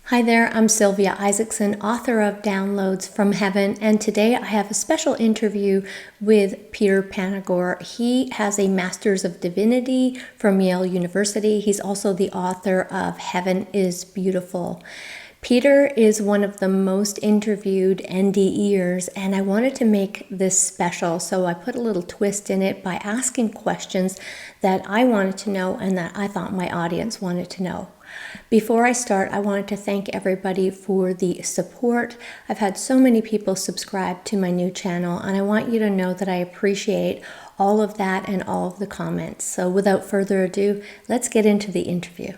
Hi there, I'm Silvia Isachsen, author of Downloads from Heaven, and today I have a special interview with Peter Panagore. He has a Master's of Divinity from Yale University. He's also the author of Heaven is Beautiful. Peter is one of the most interviewed NDEers, and I wanted to make this special, so I put a little twist in it by asking questions that I wanted to know and that I thought my audience wanted to know. Before I start, I wanted to thank everybody for the support. I've had so many people subscribe to my new channel, and I want you to know that I appreciate all of that and all of the comments. So without further ado, let's get into the interview.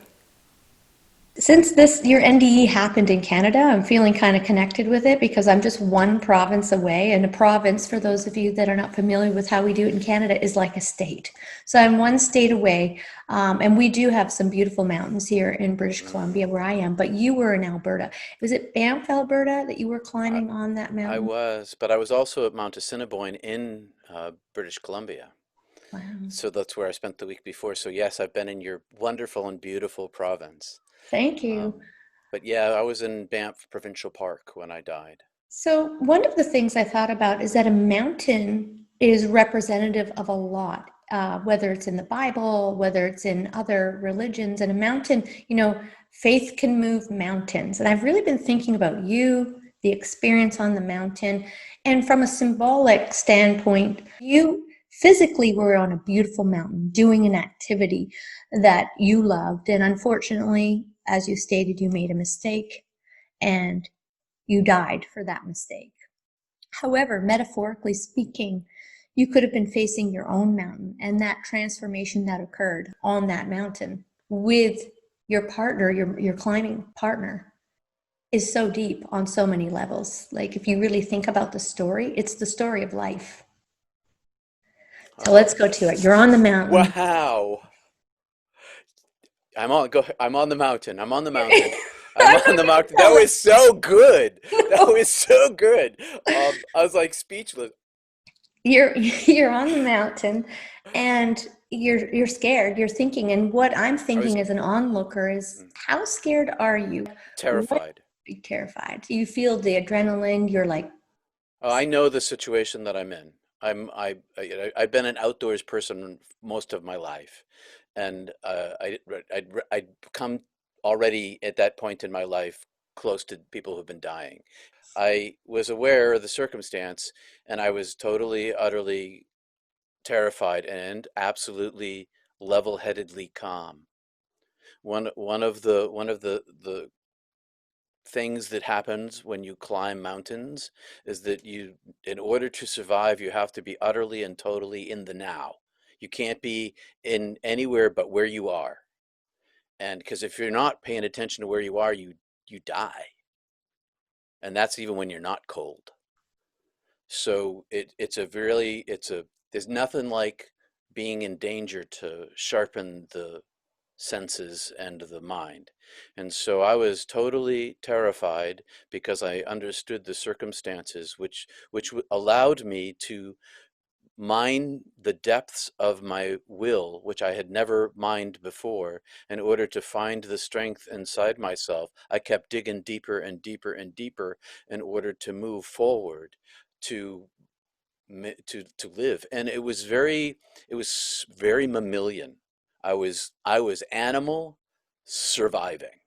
Since your NDE happened in Canada, I'm feeling kind of connected with it because I'm just one province away. And a province, for those of you that are not familiar with how we do it in Canada, is like a state. So I'm one state away. And we do have some beautiful mountains here in British Columbia where I am. But you were in Alberta. Was it Banff, Alberta, that you were I, climbing on that I mountain? was, but I was also at Mount Assiniboine in British Columbia. Wow. So that's where I spent the week before. So yes, I've been in your wonderful and beautiful province. Thank you. Um, but yeah, I was in Banff Provincial Park when I died. So, one of the things I thought about is that a mountain is representative of a lot, whether it's in the Bible, whether it's in other religions. And a mountain, faith can move mountains. And I've really been thinking about you, the experience on the mountain. And from a symbolic standpoint, you physically were on a beautiful mountain doing an activity that you loved. And unfortunately, as you stated, you made a mistake. And you died for that mistake. However, metaphorically speaking, you could have been facing your own mountain, and that transformation that occurred on that mountain with your partner, your climbing partner, is so deep on so many levels. Like, if you really think about the story, it's the story of life. So Oh, let's go to it. You're on the mountain. wow! I'm on the mountain. I'm on the mountain. I'm on the mountain. That Tell it. was so good. That No. was so good. I was like speechless. You're on the mountain and you're scared, you're thinking, and what I'm I was thinking as an onlooker is, how scared are you? What terrified. are you terrified? You feel the adrenaline, you're like, Oh, I know the situation that I'm in. I've been an outdoors person most of my life, and I'd come already at that point in my life close to people who've been dying. I was aware of the circumstance, and I was totally, utterly terrified and absolutely level-headedly calm. One of the things that happens when you climb mountains is that in order to survive, you have to be utterly and totally in the now. You can't be in anywhere but where you are. And because if you're not paying attention to where you are, you die. And that's even when you're not cold. So there's nothing like being in danger to sharpen the senses and the mind. And so I was totally terrified because I understood the circumstances, which allowed me to mine the depths of my will, which I had never mined before, in order to find the strength inside myself. I kept digging deeper and deeper and deeper in order to move forward, to to live. And it was very mammalian. I was animal surviving,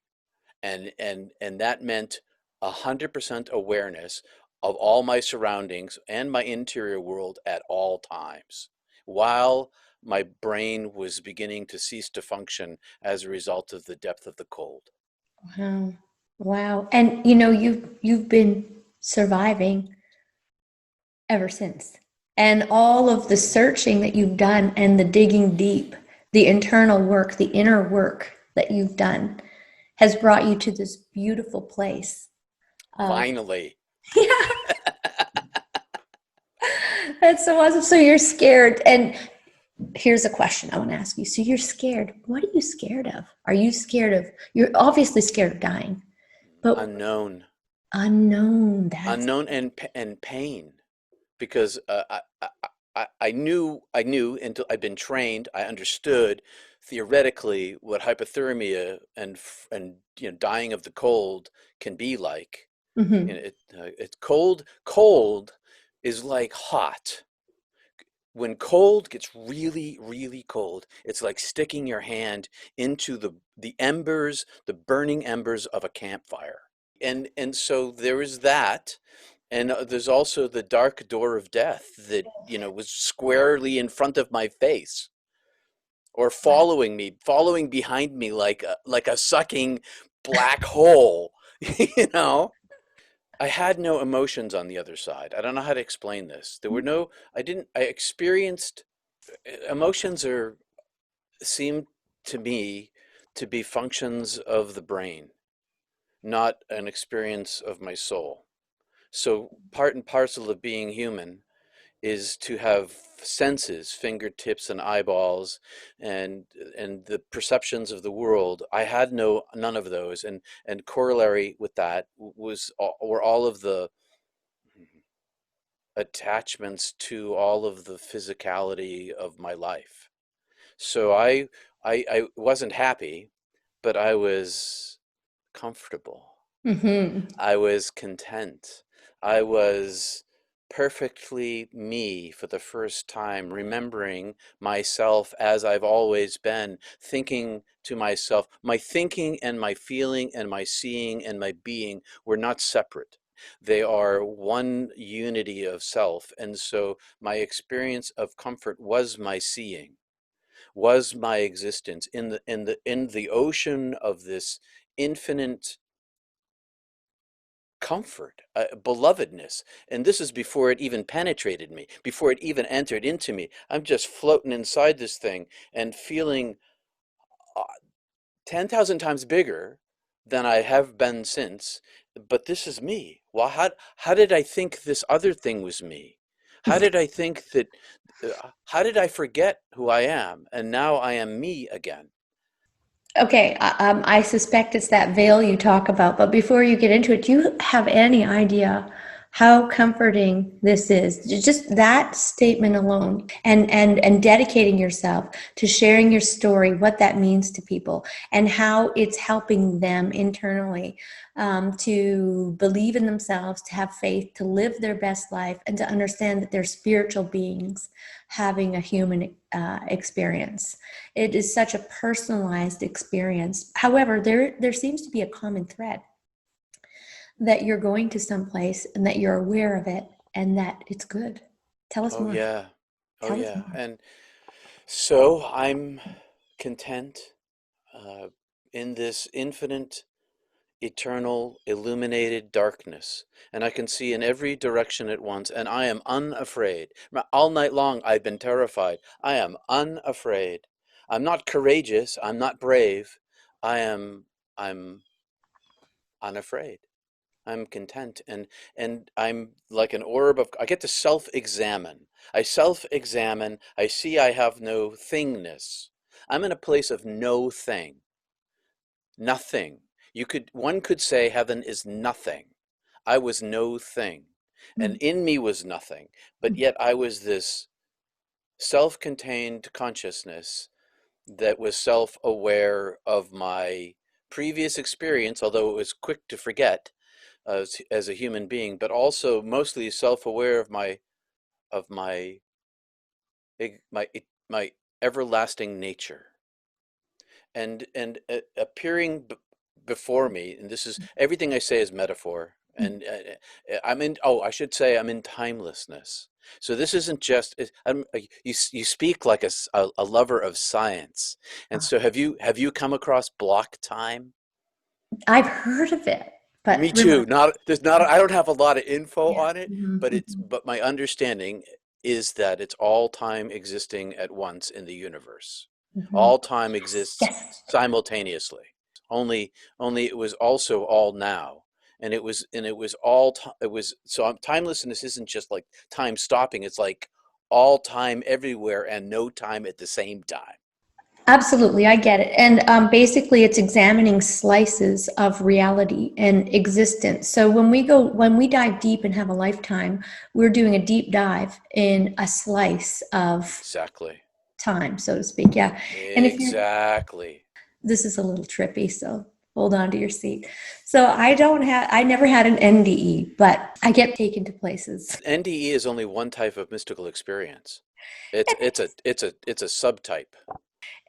and that meant 100% awareness of all my surroundings and my interior world at all times, while my brain was beginning to cease to function as a result of the depth of the cold. wow, wow. And you've been surviving ever since. And all of the searching that you've done and the digging deep, the internal work, the inner work that you've done has brought you to this beautiful place of, Finally. yeah, that's so awesome. So you're scared. And here's a question I want to ask you. So you're scared. What are you scared of? Are you scared of, you're obviously scared of dying, but Unknown. unknown, that's, Unknown and pain, because I knew until I'd been trained. I understood theoretically what hypothermia and dying of the cold can be like. Hmm. It's cold. Cold is like hot. When cold gets really, really cold, it's like sticking your hand into the embers, the burning embers of a campfire. And so there is that, and there's also the dark door of death that was squarely in front of my face, or Wow. following behind me like a sucking black hole. you know I had no emotions on the other side. I don't know how to explain this. There were no, I experienced emotions are seem to me to be functions of the brain, not an experience of my soul. So part and parcel of being human is to have senses, fingertips and eyeballs, and the perceptions of the world. I had none of those, and corollary with that were all of the attachments to all of the physicality of my life. So I wasn't happy, but I was comfortable. Hmm. I was content. I was perfectly me for the first time, remembering myself as I've always been, thinking to myself, my thinking and my feeling and my seeing and my being were not separate. They are one unity of self. And so my experience of comfort was my seeing, was my existence in the ocean of this infinite comfort, belovedness. And this is before it even penetrated me, before it even entered into me. I'm just floating inside this thing and feeling uh, 10,000 times bigger than I have been since. But this is me. Well, how did I think this other thing was me? How did I think that? How did I forget who I am? And now I am me again. Okay, I suspect it's that veil you talk about, but before you get into it, do you have any idea how comforting this is? Just that statement alone, and dedicating yourself to sharing your story, what that means to people, and how it's helping them internally, to believe in themselves, to have faith, to live their best life, and to understand that they're spiritual beings having a human experience. It is such a personalized experience. However, there seems to be a common thread that you're going to someplace and that you're aware of it and that it's good. Tell us Oh more. yeah. Oh Tell us yeah. more. And so I'm content uh, in this infinite, eternal, illuminated darkness, and I can see in every direction at once, and I am unafraid. All night long I've been terrified. I am unafraid. I'm not courageous. I'm not brave. I'm unafraid. I'm content, and I'm like an orb of, I get to self-examine. I self-examine. I see I have no thingness. I'm in a place of no thing. Nothing. One could say heaven is nothing. I was no thing. And in me was nothing. But yet I was this self-contained consciousness that was self-aware of my previous experience, although it was quick to forget as a human being, but also mostly self-aware of my my everlasting nature. And appearing before me, and this is everything I say is metaphor, and I should say I'm in timelessness. So this isn't just you speak like a lover of science. And so have you come across block time? I've heard of it, but Me remind. too. Not there's not I don't have a lot of info Yeah. on it, but Mm-hmm. but my understanding is that it's all time existing at once in the universe. Mm-hmm. All time exists Yes. simultaneously. Only it was also all now. And it was all it was so timelessness isn't just like time stopping, it's like all time everywhere and no time at the same time. Absolutely, I get it. And basically, it's examining slices of reality and existence. So when we dive deep and have a lifetime, we're doing a deep dive in a slice of Exactly. time, so to speak. Yeah. And if you're, Exactly. this is a little trippy, so hold on to your seat. So I never had an NDE, but I get taken to places. NDE is only one type of mystical experience. It's a subtype.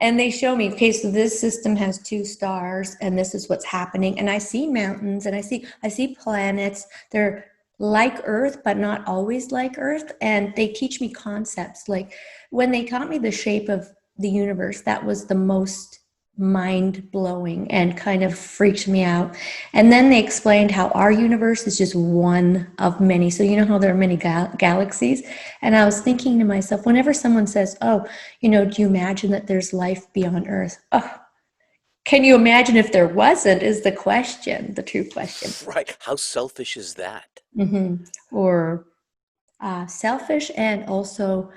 And they show me, okay, so this system has two stars and this is what's happening. And I see mountains and I see planets. They're like Earth, but not always like Earth. And they teach me concepts. Like when they taught me the shape of the universe, that was the most mind blowing and kind of freaked me out. And then they explained how our universe is just one of many. So you know how there are many galaxies? And I was thinking to myself, whenever someone says, oh, do you imagine that there's life beyond Earth? Oh, can you imagine if there wasn't? Is the question, the true question. Right. How selfish is that? Or selfish, and also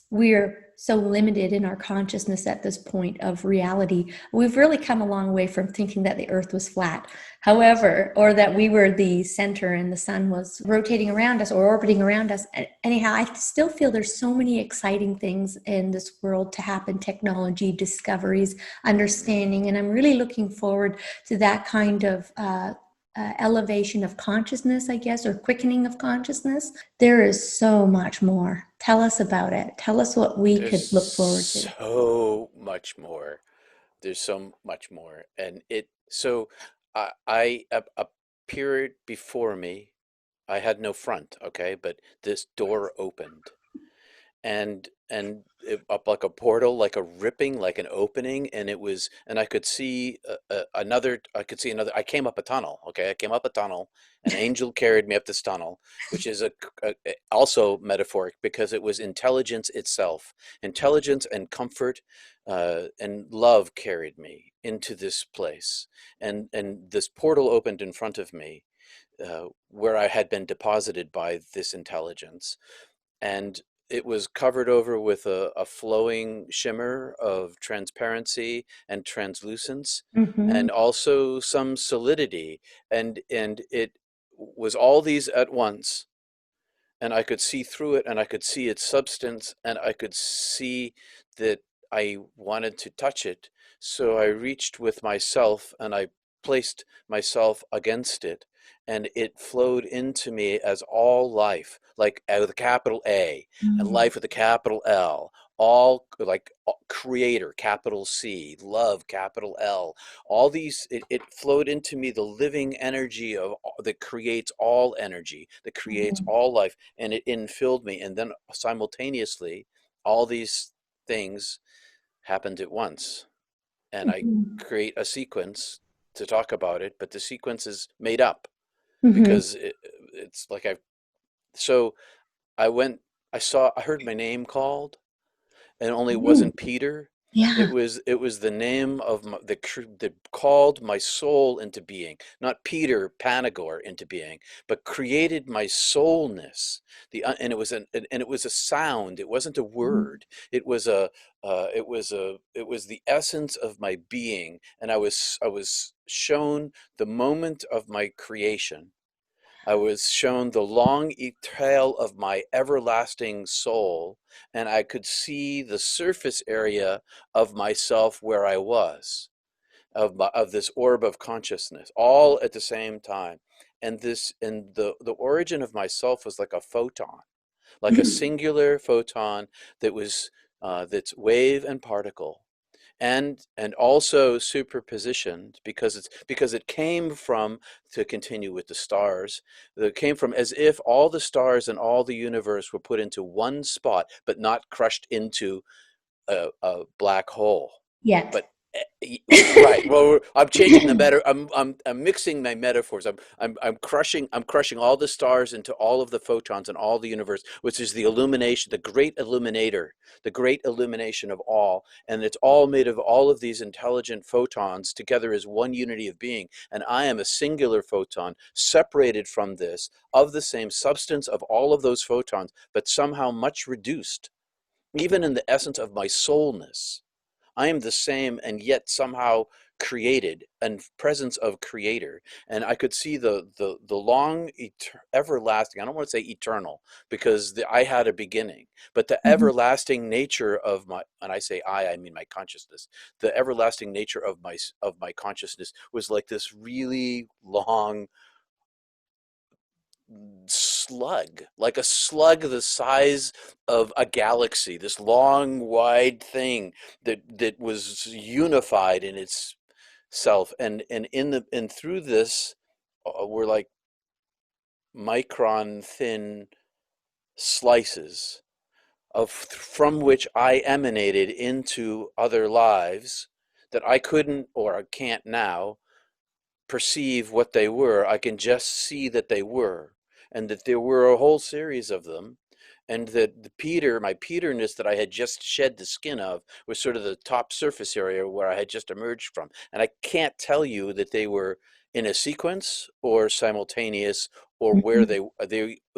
we're so limited in our consciousness at this point of reality. We've really come a long way from thinking that the earth was flat. However, or that we were the center and the sun was rotating around us or orbiting around us. Anyhow, I still feel there's so many exciting things in this world to happen, technology, discoveries, understanding. And I'm really looking forward to that kind of elevation of consciousness, I guess, or quickening of consciousness. There is so much more. Tell us about it. Tell us what we There's could look forward to. so much more. There's so much more. And a period before me, I had no front, okay, but this door opened and up like a portal, like a ripping, like an opening, and I could see another. I came up a tunnel. Okay, I came up a tunnel. An angel carried me up this tunnel, which is also metaphoric because it was intelligence itself. Intelligence and comfort and love carried me into this place, and this portal opened in front of me, where I had been deposited by this intelligence, and it was covered over with a flowing shimmer of transparency and translucence, Mm-hmm. and also some solidity, and it was all these at once, and I could see through it, and I could see its substance, and I could see that I wanted to touch it. So I reached with myself and I placed myself against it, and it flowed into me as all life, like with a capital A, and life with a capital L, all like creator, capital C, love, capital L. All these, it flowed into me, the living energy that creates all energy, that creates all life, and it infilled me. And then simultaneously, all these things happened at once. And I Mm-hmm. create a sequence to talk about it, but the sequence is made up Mm-hmm. because it's like so I went, I heard my name called, and only Mm. wasn't Peter. Yeah. It was the name of that called my soul into being, not Peter Panagore into being, but created my soulness. And it was a sound. It wasn't a word. It was it was the essence of my being, and I was shown the moment of my creation. I was shown the long trail of my everlasting soul, and I could see the surface area of myself where I was, of this orb of consciousness, all at the same time. And the origin of myself was like a photon, like a singular photon that was that's wave and particle, and also superpositioned because it came from, to continue with the stars, it came from as if all the stars and all the universe were put into one spot but not crushed into a black hole. Yet. But right. Well, I'm changing the meta. I'm mixing my metaphors. I'm crushing all the stars into all of the photons and all the universe, which is the illumination, the great illuminator, the great illumination of all. And it's all made of all of these intelligent photons together as one unity of being. And I am a singular photon separated from this, of the same substance of all of those photons, but somehow much reduced, even in the essence of my soulness. I am the same and yet somehow created and presence of creator. And I could see the long, everlasting, I don't want to say eternal because I had a beginning, but the Mhm. everlasting nature of my, and I say I mean my consciousness, the everlasting nature of my consciousness was like this really long slug, like a slug the size of a galaxy, this long, wide thing that was unified in its self. And in the and through this, were like micron thin slices of from which I emanated into other lives that I couldn't or I can't now perceive what they were. I can just see that they were, and that there were a whole series of them, and that my Peterness that I had just shed the skin of was sort of the top surface area where I had just emerged from. And I can't tell you that they were in a sequence or simultaneous or where Mhm.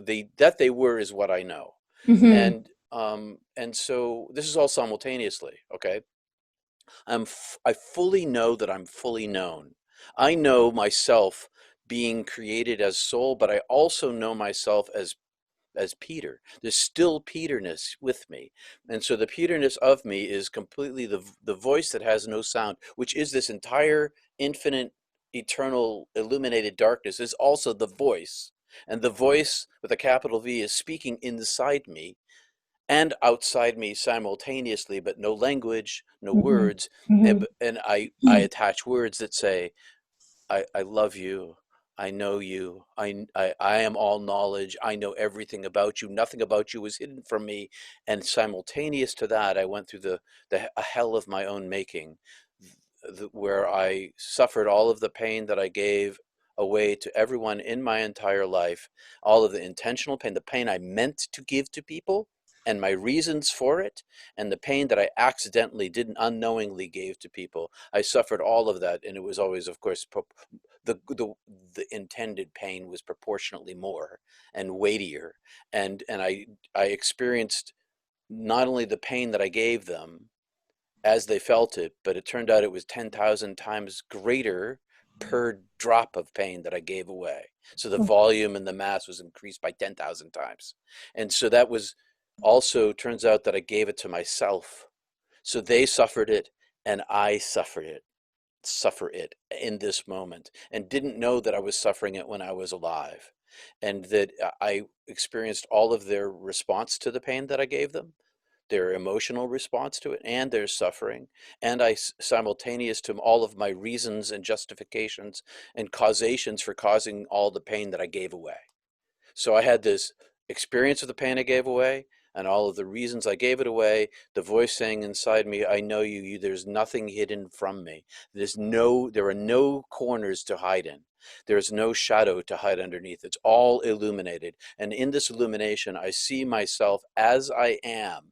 they that they were is what I know. Mhm. And so this is all simultaneously, okay? I fully know that I'm fully known. I know myself being created as soul, but I also know myself as Peter. There's still Peterness with me. And so the Peterness of me is completely the voice that has no sound, which is this entire infinite, eternal, illuminated darkness, is also the voice. And the voice with a capital V is speaking inside me and outside me simultaneously, but no language, no Mhm. words. Mhm. And I attach words that say, I love you. I know you. I am all knowledge. I know everything about you. Nothing about you is hidden from me. And simultaneous to that, I went through a hell of my own making, where I suffered all of the pain that I gave away to everyone in my entire life, all of the intentional pain, the pain I meant to give to people, and my reasons for it, and the pain that I accidentally didn't unknowingly gave to people. I suffered all of that, and it was always, of course, the the, the intended pain was proportionately more and weightier, and I experienced not only the pain that I gave them as they felt it, but it turned out it was 10,000 times greater per drop of pain that I gave away. So the volume and the mass was increased by 10,000 times. And so that was also, turns out that I gave it to myself. So they suffered it and I suffer it in this moment, and didn't know that I was suffering it when I was alive. And that I experienced all of their response to the pain that I gave them, their emotional response to it, and their suffering. And I simultaneous to all of my reasons and justifications and causations for causing all the pain that I gave away. So I had this experience of the pain I gave away and all of the reasons I gave it away, the voice saying inside me, I know you, there's nothing hidden from me. There are no corners to hide in. There's no shadow to hide underneath. It's all illuminated. And in this illumination, I see myself as I am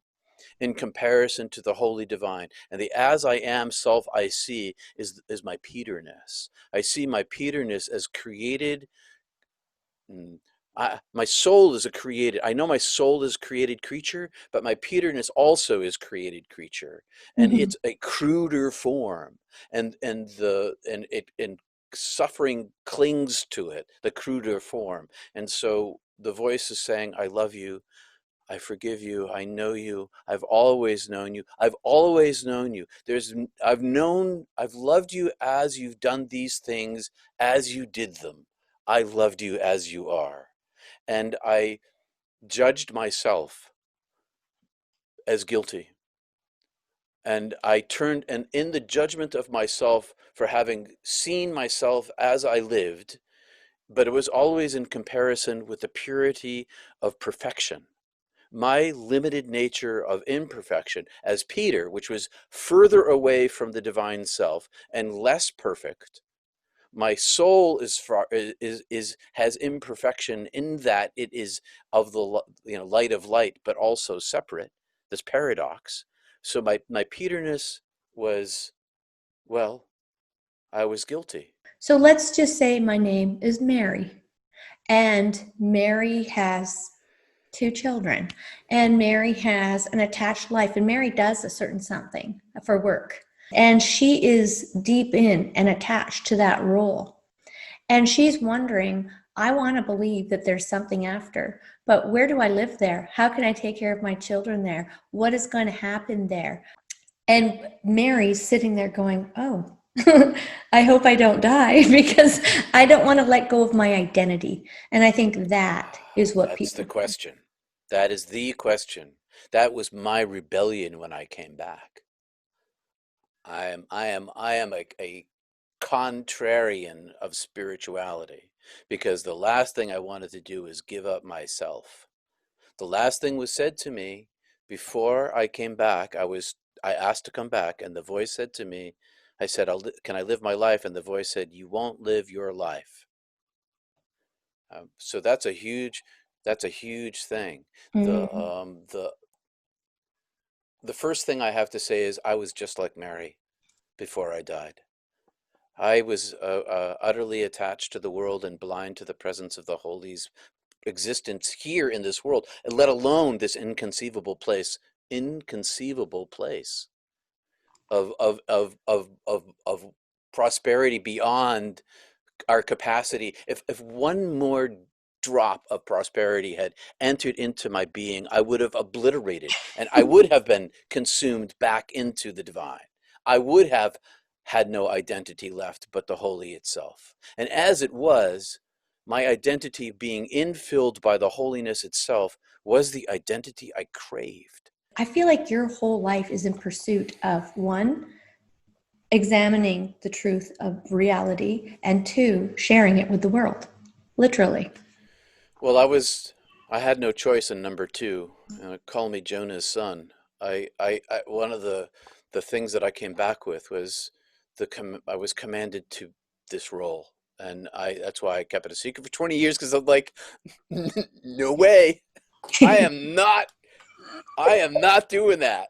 in comparison to the holy divine. And the as I am self I see is my Peterness. I see my Peterness as created. mm, my soul is a created. I know my soul is created creature, but my Peterness also is created creature, and Mhm. it's a cruder form, and suffering clings to it, the cruder form, and so the voice is saying, "I love you. I forgive you. I know you. I've always known you. I've always known you. I've loved you as you've done these things, as you did them. I loved you as you are." And I judged myself as guilty. And in the judgment of myself for having seen myself as I lived, but it was always in comparison with the purity of perfection, my limited nature of imperfection as Peter, which was further away from the divine self and less perfect. My soul is far, is has imperfection in that it is of the light of light, but also separate. This paradox. So my Peterness was, well, I was guilty. So let's just say my name is Mary, and Mary has two children. And Mary has an attached life, and Mary does a certain something for work. And she is deep in and attached to that role. And she's wondering, I want to believe that there's something after, but where do I live there? How can I take care of my children there? What is going to happen there? And Mary's sitting there going, oh, I hope I don't die because I don't want to let go of my identity. And I think that is what That's the people. question. That is the question. That was my rebellion when I came back. I am a contrarian of spirituality because the last thing I wanted to do is give up myself. The last thing was said to me before I came back. I asked to come back, and the voice said to me, I said, "Can I live my life?" And the voice said, "You won't live your life." So that's a huge thing. The Mm. um, the the first thing I have to say is I was just like Mary before I died. I was utterly attached to the world and blind to the presence of the Holy's existence here in this world, and let alone this inconceivable place of prosperity beyond our capacity. If one more drop of prosperity had entered into my being, I would have obliterated and I would have been consumed back into the divine. I would have had no identity left but the holy itself. And as it was, my identity being infilled by the holiness itself was the identity I craved. I feel like your whole life is in pursuit of one, examining the truth of reality, and two, sharing it with the world. Literally. Well, I had no choice in number two. Call me Jonah's son. One of the things that I came back with was I was commanded to this role, and that's why I kept it a secret for 20 years because I'm like, no way, I am not, I am not doing that.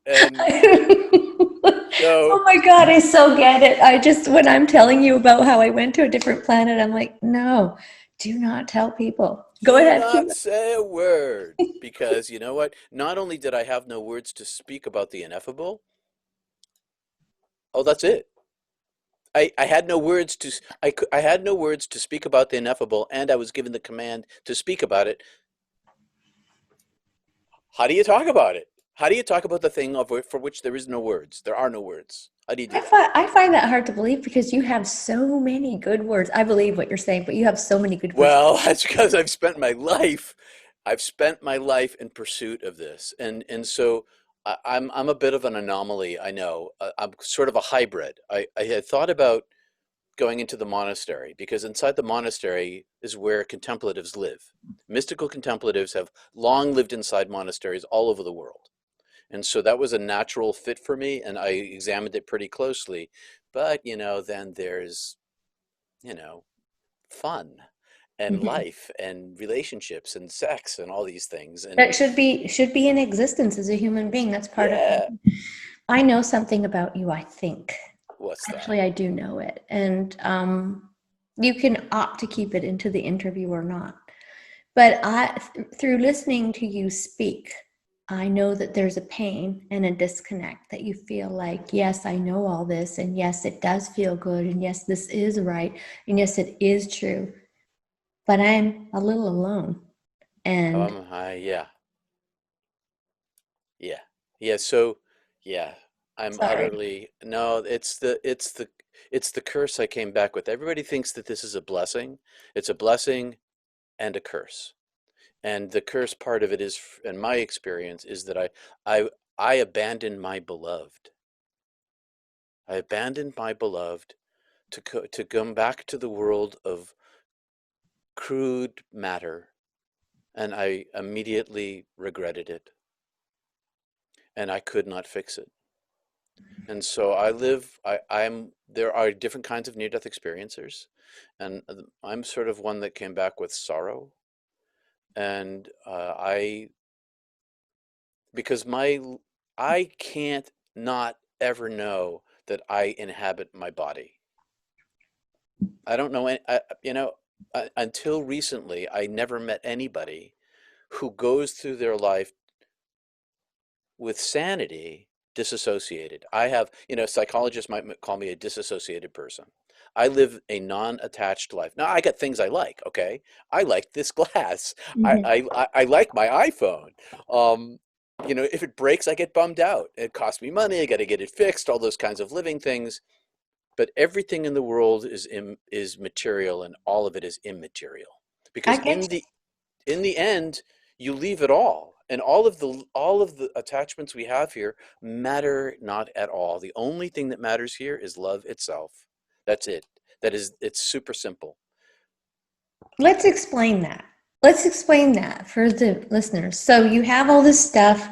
And Oh so, my God, I so get it. I just, when I'm telling you about how I went to a different planet, I'm like, no, do not tell people. Go do ahead. not say a word because you know what? Not only did I have no words to speak about the ineffable, oh, that's it. I had no words to I had no words to speak about the ineffable, and I was given the command to speak about it. How do you talk about it? How do you talk about the thing for which there is no words? There are no words. How do you do that? I find that hard to believe because you have so many good words. I believe what you're saying, but you have so many good words. Well, that's because I've spent my life in pursuit of this, and so I'm a bit of an anomaly. I know. I'm sort of a hybrid. I had thought about going into the monastery because inside the monastery is where contemplatives live. Mystical contemplatives have long lived inside monasteries all over the world. And so that was a natural fit for me, and I examined it pretty closely. But, then there's, you know, fun and Mhm. life and relationships and sex and all these things. And That should be in existence as a human being. That's part of. yeah, I know something about you, I think. what's that? Actually, I do know it. And you can opt to keep it into the interview or not. But through listening to you speak, I know that there's a pain and a disconnect that you feel like, yes, I know all this, and yes, it does feel good, and yes, this is right, and yes, it is true, but I'm a little alone. And Yeah, yeah, yeah. So, yeah, I'm sorry. utterly, no, it's the curse I came back with. Everybody thinks that this is a blessing. It's a blessing and a curse. And the curse part of it is, in my experience, is that I, I abandoned my beloved. I abandoned my beloved to come back to the world of crude matter, and I immediately regretted it, and I could not fix it. And so there are different kinds of near-death experiencers, and I'm sort of one that came back with sorrow, and because I can't not ever know that I inhabit my body. I don't know until recently I never met anybody who goes through their life with sanity disassociated. I have, psychologists might call me a disassociated person. I live a non-attached life. Now I got things I like, okay? I like this glass. Mhm. I like my iPhone. Um, if it breaks, I get bummed out. It costs me money. I got to get it fixed, all those kinds of living things. But everything in the world is material, and all of it is immaterial. I Because get in the end, you leave it all, and all of the attachments we have here matter not at all. The only thing that matters here is love itself. That's it. It's super simple. Let's explain that. Let's explain that for the listeners. So you have all this stuff.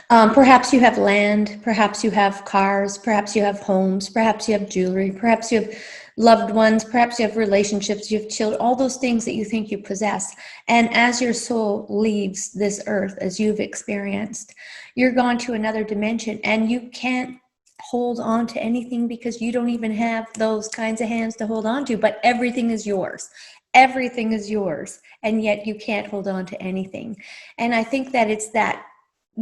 Perhaps you have land, perhaps you have cars, perhaps you have homes, perhaps you have jewelry, perhaps you have loved ones, perhaps you have relationships, you have children, all those things that you think you possess. And as your soul leaves this earth, as you've experienced, you're gone to another dimension and you can't hold on to anything because you don't even have those kinds of hands to hold on to, but everything is yours. Everything is yours, and yet you can't hold on to anything. And I think that it's that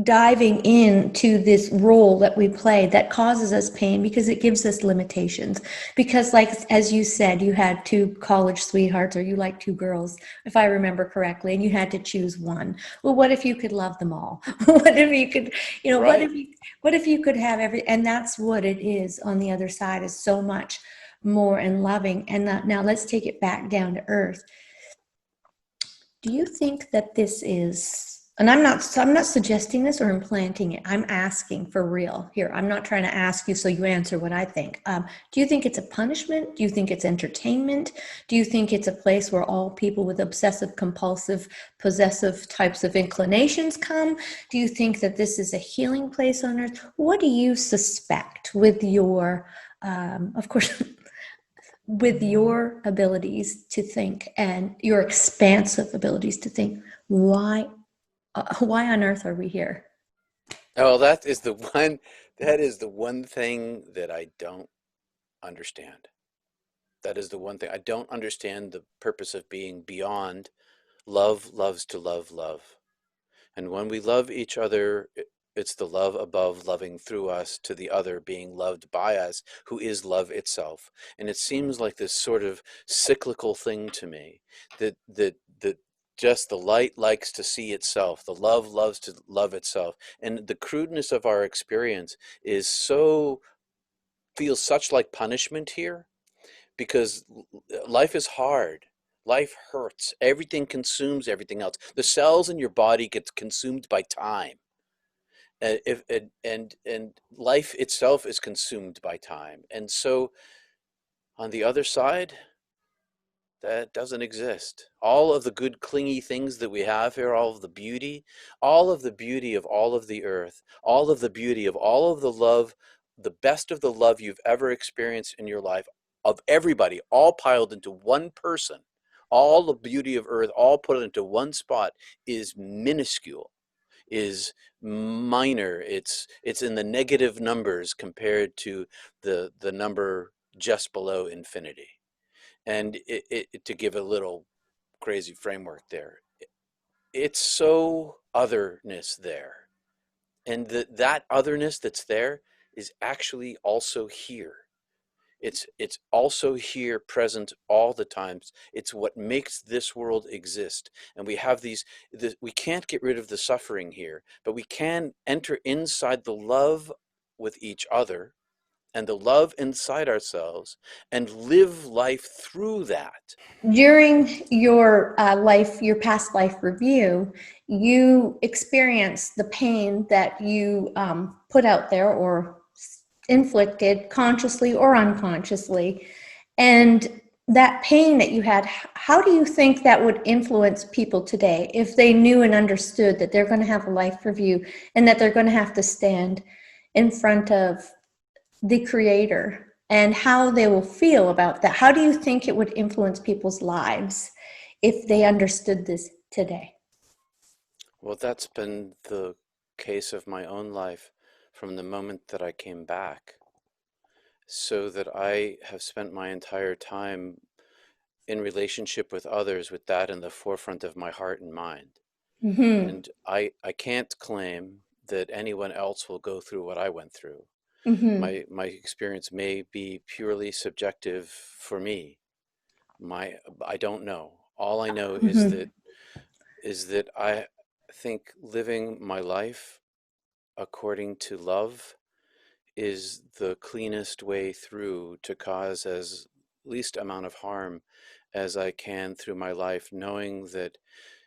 diving into this role that we play that causes us pain because it gives us limitations. Because, like, as you said, you had two college sweethearts, or you like two girls, if I remember correctly, and you had to choose one. Well, what if you could love them all? What if you could, Right. what if you could have every, and that's what it is on the other side, is so much more and loving. And now let's take it back down to earth. Do you think that this is, and I'm not suggesting this or implanting it. I'm asking for real here. I'm not trying to ask you so you answer what I think. Do you think it's a punishment? Do you think it's entertainment? Do you think it's a place where all people with obsessive, compulsive, possessive types of inclinations come? Do you think that this is a healing place on earth? What do you suspect with your, of course, with your abilities to think and your expansive abilities to think, why on earth are we here? Oh, that is the one thing that I don't understand. That is the one thing. I don't understand the purpose of being beyond love loves to love love. And when we love each other, it's the love above loving through us to the other being loved by us, who is love itself. And it seems like this sort of cyclical thing to me, that just the light likes to see itself, the love loves to love itself. And the crudeness of our experience is so feels such like punishment here, because life is hard. Life hurts. Everything consumes everything else. The cells in your body gets consumed by time. And life itself is consumed by time. And so on the other side, that doesn't exist. All of the good clingy things that we have here, all of the beauty of all of the earth, all of the beauty of all of the love, the best of the love you've ever experienced in your life, of everybody, all piled into one person, all the beauty of earth, all put into one spot, is minuscule, is minor. It's in the negative numbers compared to the number just below infinity. And to give a little crazy framework there, it's so otherness there. And that otherness that's there is actually also here. It's also here, present all the times. It's what makes this world exist. And we have we can't get rid of the suffering here, but we can enter inside the love with each other and the love inside ourselves and live life through that. During your your past life review, you experienced the pain that you put out there or inflicted consciously or unconsciously. And that pain that you had, how do you think that would influence people today if they knew and understood that they're going to have a life review and that they're going to have to stand in front of the creator, and how they will feel about that? How do you think it would influence people's lives if they understood this today? Well, that's been the case of my own life from the moment that I came back, so that I have spent my entire time in relationship with others with that in the forefront of my heart and mind. Mm-hmm. And I can't claim that anyone else will go through what I went through. Mm-hmm. My experience may be purely subjective for me. My I don't know. All I know Mm-hmm. is that I think living my life according to love is the cleanest way through to cause as least amount of harm as I can through my life, knowing that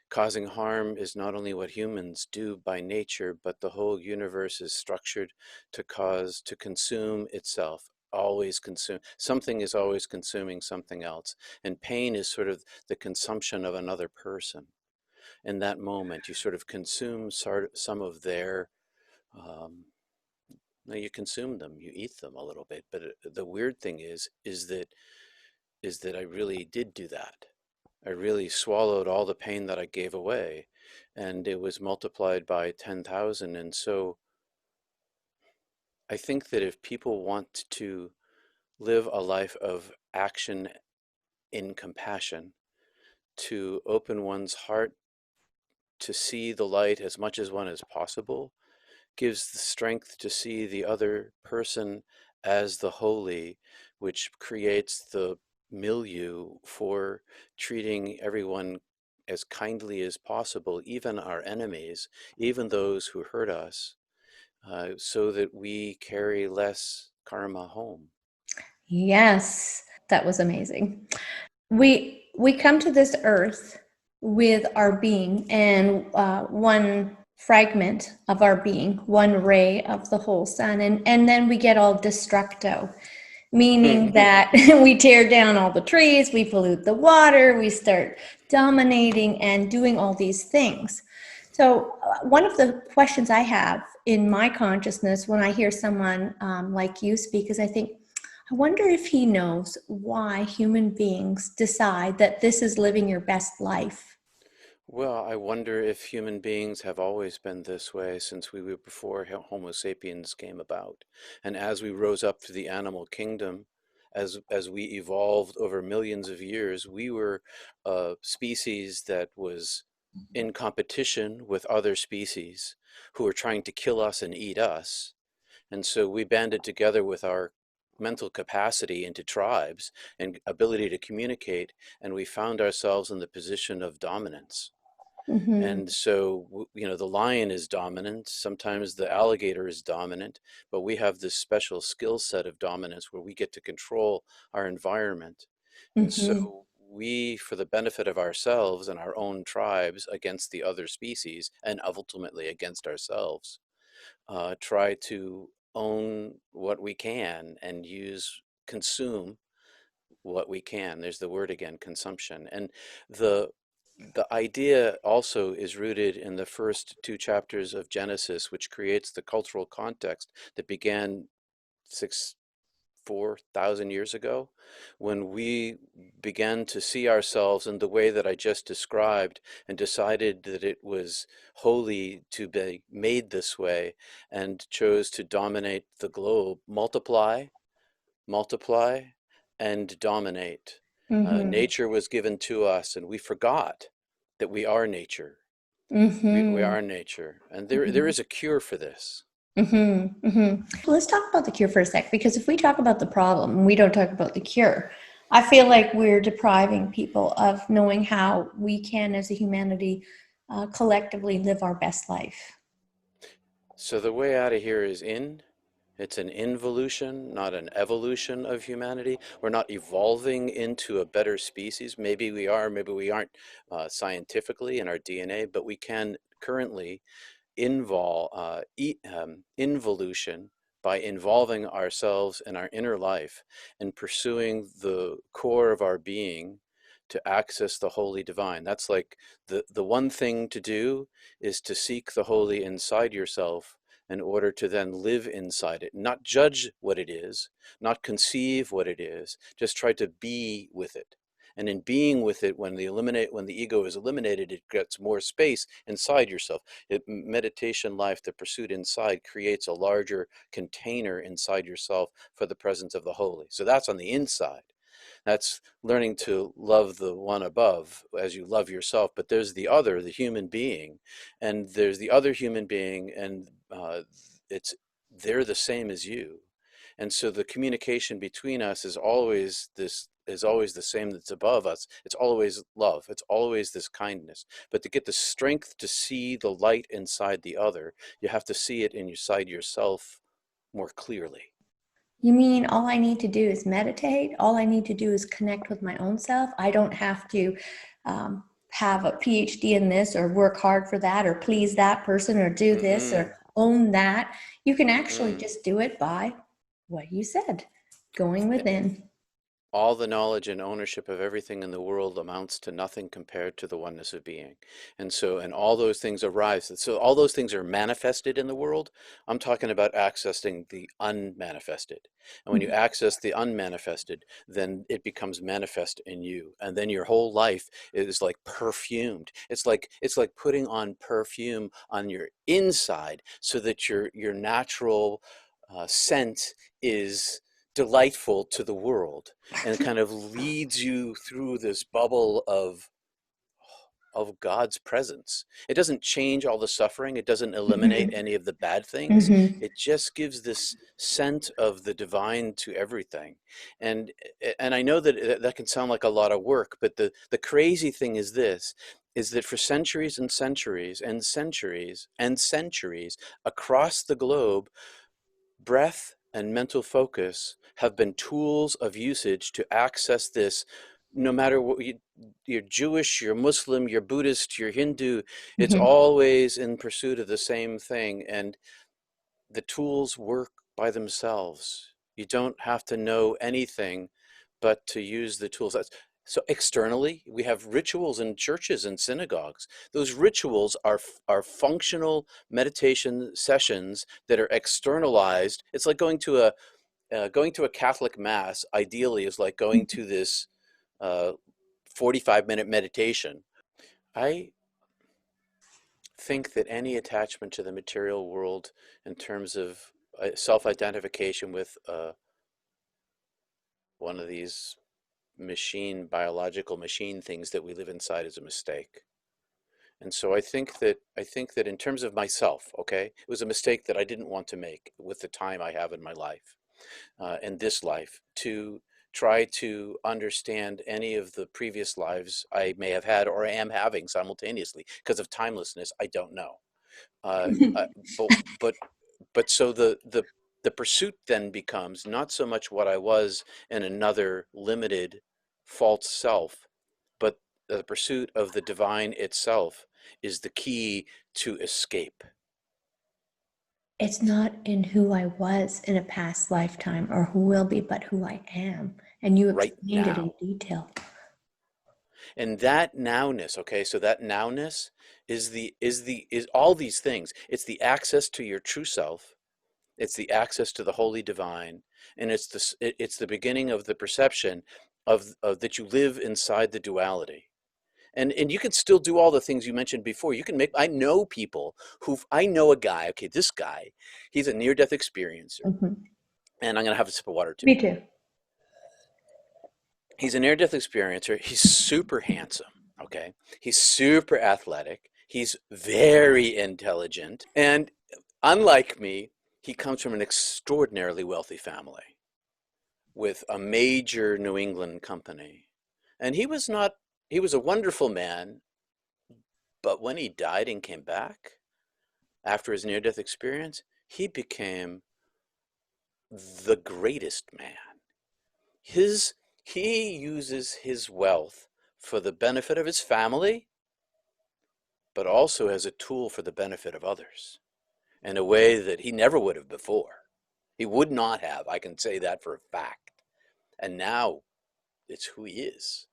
causing harm is not only what humans do by nature, but the whole universe is structured to consume itself. Always consume. Something is always consuming something else. And pain is sort of the consumption of another person. In that moment, you sort of consume some of their, um, no, you consume them, you eat them a little bit. But the weird thing is that I really did do that. I really swallowed all the pain that I gave away, and it was multiplied by 10,000. And so I think that if people want to live a life of action in compassion, to open one's heart to see the light as much as one as possible, gives the strength to see the other person as the holy, which creates the milieu for treating everyone as kindly as possible, even our enemies, even those who hurt us, so that we carry less karma home. Yes, that was amazing. We come to this earth with our being, and one fragment of our being, one ray of the whole sun, and then we get all destructo, meaning that we tear down all the trees, we pollute the water, we start dominating and doing all these things. So one of the questions I have in my consciousness when I hear someone like you speak is, I wonder if he knows why human beings decide that this is living your best life. Well, I wonder if human beings have always been this way since we were before Homo sapiens came about. And as we rose up through the animal kingdom, as we evolved over millions of years, we were a species that was in competition with other species who were trying to kill us and eat us. And so we banded together with our mental capacity into tribes and ability to communicate, and we found ourselves in the position of dominance. Mm-hmm. And so, the lion is dominant, sometimes the alligator is dominant, but we have this special skill set of dominance where we get to control our environment. And Mm-hmm. so we, for the benefit of ourselves and our own tribes against the other species, and ultimately against ourselves, try to own what we can and consume what we can. There's the word again, consumption. And the the idea also is rooted in the first two chapters of Genesis, which creates the cultural context that began 4,000 years ago, when we began to see ourselves in the way that I just described and decided that it was holy to be made this way and chose to dominate the globe, multiply, and dominate. Mm-hmm. Nature was given to us, and we forgot that we are nature. We Mm-hmm. are nature, and there is a cure for this. Mm-hmm. Mm-hmm. Let's talk about the cure for a sec, because if we talk about the problem, we don't talk about the cure. I feel like we're depriving people of knowing how we can, as a humanity, collectively live our best life. So the way out of here is in. It's an involution, not an evolution of humanity. We're not evolving into a better species. Maybe we are, maybe we aren't scientifically in our DNA, but we can currently involution by involving ourselves in our inner life and pursuing the core of our being to access the holy divine. That's like the one thing to do is to seek the holy inside yourself in order to then live inside it, not judge what it is, not conceive what it is, just try to be with it. And in being with it, when the ego is eliminated, it gets more space inside yourself. Meditation life, the pursuit inside, creates a larger container inside yourself for the presence of the holy. So that's on the inside. That's learning to love the one above as you love yourself. But there's the other, the human being, and there's the other human being, and it's they're the same as you. And so the communication between us is always the same that's above us. It's always love. It's always this kindness. But to get the strength to see the light inside the other, you have to see it inside yourself more clearly. You mean all I need to do is meditate? All I need to do is connect with my own self? I don't have to have a PhD in this or work hard for that or please that person or do this Mm-mm, or own that. You can actually mm-mm. just do it by what you said, going within. All the knowledge and ownership of everything in the world amounts to nothing compared to the oneness of being. And so, and all those things arise. So all those things are manifested in the world. I'm talking about accessing the unmanifested. And when you access the unmanifested, then it becomes manifest in you. And then your whole life is like perfumed. It's like putting on perfume on your inside so that your natural scent is delightful to the world and kind of leads you through this bubble of God's presence. It doesn't change all the suffering. It doesn't eliminate Mm-hmm. any of the bad things. Mm-hmm. It just gives this scent of the divine to everything. And and I know that that can sound like a lot of work, but the crazy thing is this, is that for centuries and centuries and centuries and centuries across the globe, breath and mental focus have been tools of usage to access this. No matter what you're Jewish, you're Muslim, you're Buddhist, you're Hindu, it's Mm-hmm. always in pursuit of the same thing. And the tools work by themselves. You don't have to know anything but to use the tools. So externally, we have rituals in churches and synagogues. Those rituals are functional meditation sessions that are externalized. It's like going to a Catholic mass. Ideally, is like going to this uh, 45-minute meditation. I think that any attachment to the material world in terms of self-identification with one of these biological machine things that we live inside is a mistake. And so I think that in terms of myself, okay, it was a mistake that I didn't want to make with the time I have in my life, in this life, to try to understand any of the previous lives I may have had or am having simultaneously. Because of timelessness, I don't know. Uh, uh, but but but so the pursuit then becomes not so much what I was in another limited false self, but the pursuit of the divine itself is the key to escape It's not in who I was in a past lifetime or who will be, but who I am. And you right explained it in now. detail. And that nowness, okay, so that nowness is all these things. It's the access to your true self. It's the access to the holy divine, and it's the beginning of the perception of that you live inside the duality. And you can still do all the things you mentioned before. You can make, I know people I know a guy, okay, this guy, he's a near-death experiencer. Hmm. And I'm gonna have a sip of water too. Me too. He's a near-death experiencer. He's super handsome, okay? He's super athletic. He's very intelligent. And unlike me, he comes from an extraordinarily wealthy family with a major New England company. And he was a wonderful man, but when he died and came back after his near death experience, he became the greatest man. His, he uses his wealth for the benefit of his family, but also as a tool for the benefit of others in a way that he never would have before. He would not have, I can say that for a fact. And now it's who he is.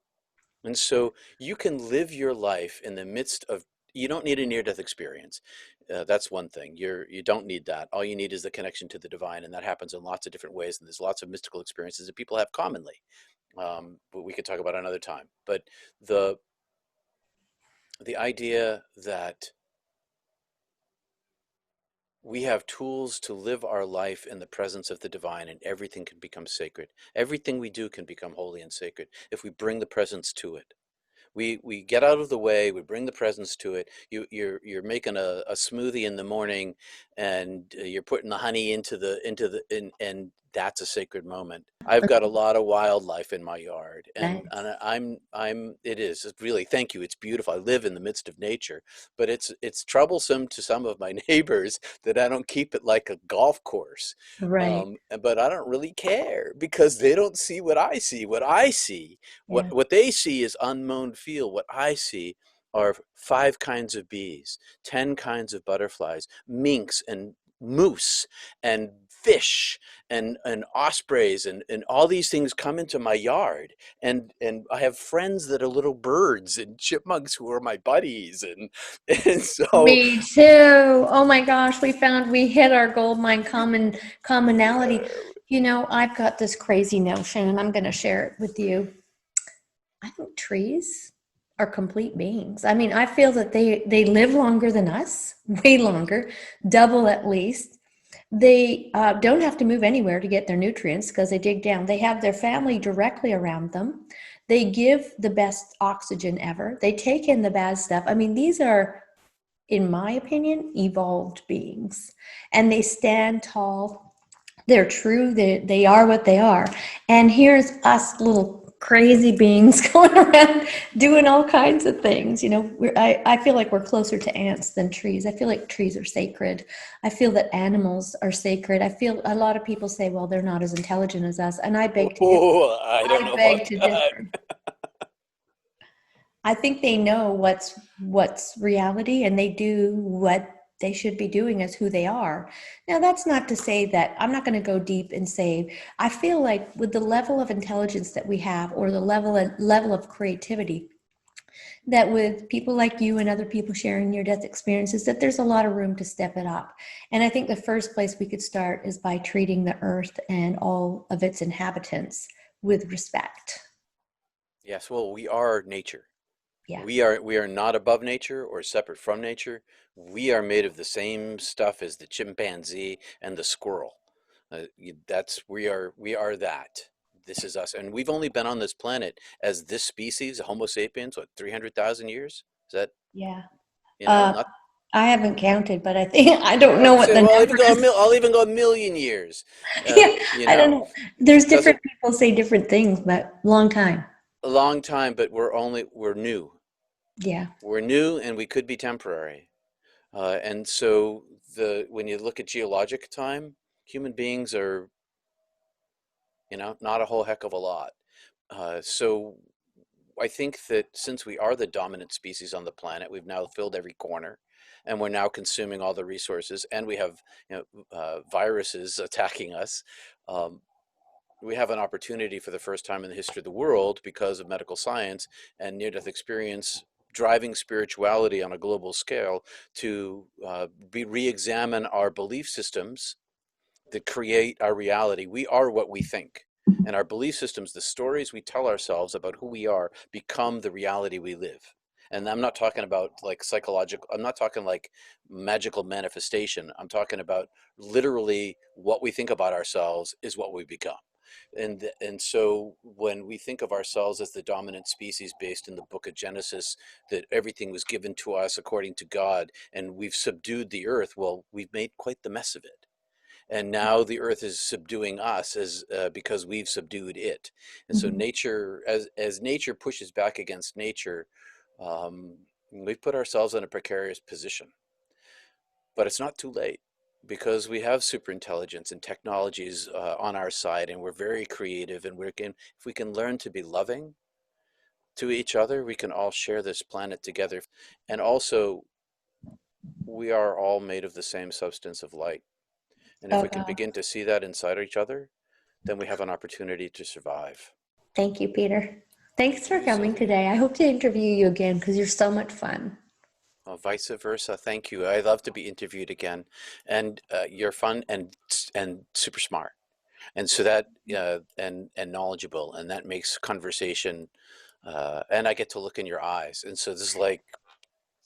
And so you can live your life in the midst of, you don't need a near death experience. That's one thing. You don't need that. All you need is the connection to the divine, and that happens in lots of different ways. And there's lots of mystical experiences that people have commonly. But we could talk about another time. But the the idea that we have tools to live our life in the presence of the divine, and everything can become sacred. Everything we do can become holy and sacred if we bring the presence to it. We get out of the way, we bring the presence to it. You're making a smoothie in the morning, and you're putting the honey and that's a sacred moment. I've got a lot of wildlife in my yard, and Nice. I'm it is it's really, thank you, it's beautiful. I live in the midst of nature, but it's troublesome to some of my neighbors that I don't keep it like a golf course. Right. But I don't really care because they don't see what I see. Yeah. What they see is unmown field. What I see are 5 kinds of bees, 10 kinds of butterflies, minks and moose and fish and ospreys and all these things come into my yard. And I have friends that are little birds and chipmunks who are my buddies. And so Me too. Oh my gosh, we hit our gold mine commonality. You know, I've got this crazy notion and I'm going to share it with you. I think trees are complete beings. I mean, I feel that they live longer than us, way longer, double at least. They don't have to move anywhere to get their nutrients because they dig down. They have their family directly around them. They give the best oxygen ever. They take in the bad stuff. I mean, these are, in my opinion, evolved beings, and they stand tall. They're true. They are what they are. And here's us little crazy beings going around doing all kinds of things. You know, I feel like we're closer to ants than trees. I feel like trees are sacred. I feel that animals are sacred. I feel a lot of people say, well, they're not as intelligent as us. And I beg to differ. oh, I don't I know beg about to that. differ. I think they know what's reality, and they do what they should be doing as who they are. Now, that's not to say that I'm not going to go deep and say I feel like with the level of intelligence that we have, or the level of creativity, that with people like you and other people sharing near death experiences, that there's a lot of room to step it up. And I think the first place we could start is by treating the earth and all of its inhabitants with respect. Yes, well, we are nature. Yeah. We are not above nature or separate from nature. We are made of the same stuff as the chimpanzee and the squirrel. That's we are that. This is us, and we've only been on this planet as this species, Homo sapiens, what, 300,000 years? Is that, Yeah. Uh, not? I haven't counted, but I think I don't know what Say, the well, number is. I'll even go a million years. Yeah, You I don't know, know. There's different doesn't people say different things, but long time. a long time, but we're new. Yeah, We're new, and we could be temporary. And so when you look at geologic time, human beings are, not a whole heck of a lot. So I think that since we are the dominant species on the planet, we've now filled every corner, and we're now consuming all the resources, and we have, viruses attacking us. Um, we have an opportunity for the first time in the history of the world, because of medical science and near-death experience driving spirituality on a global scale, to re-examine our belief systems that create our reality. We are what we think. And our belief systems, the stories we tell ourselves about who we are, become the reality we live. And I'm not talking about like psychological, I'm not talking like magical manifestation. I'm talking about literally what we think about ourselves is what we become. And so when we think of ourselves as the dominant species based in the book of Genesis, that everything was given to us according to God, and we've subdued the earth, well, we've made quite the mess of it, and now the earth is subduing us as because we've subdued it. And so mhm. nature, as nature pushes back against nature, we've put ourselves in a precarious position. But it's not too late, because we have super intelligence and technologies on our side, and we're very creative, and if we can learn to be loving to each other, we can all share this planet together. And also, we are all made of the same substance of light. And if Oh we can God, begin to see that inside each other, then we have an opportunity to survive. thank you, Peter. Thanks To for you, coming Sylvia. today. I hope to interview you again because you're so much fun. Vice versa. Thank you. I love to be interviewed again, and you're fun and super smart, and so that and knowledgeable, and that makes conversation. And I get to look in your eyes, and so this is like,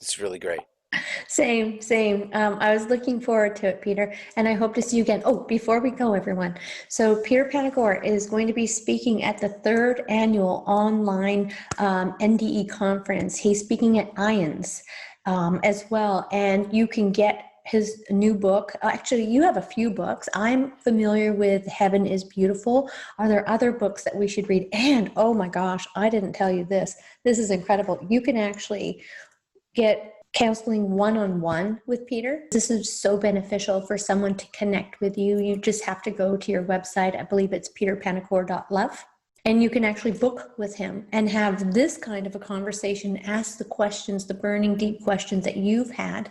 it's really great. Same, same. I was looking forward to it, Peter, and I hope to see you again. Oh, before we go, everyone. So, Peter Panagore is going to be speaking at the third annual online NDE conference. He's speaking at IONS as well, and you can get his new book. Actually, you have a few books. I'm familiar with Heaven is Beautiful. Are there other books that we should read? And oh my gosh, I didn't tell you this. This is incredible. You can actually get counseling one-on-one with Peter. This is so beneficial for someone to connect with you. You just have to go to your website. I believe it's peterpanagore.love. And you can actually book with him and have this kind of a conversation, ask the questions, the burning deep questions that you've had.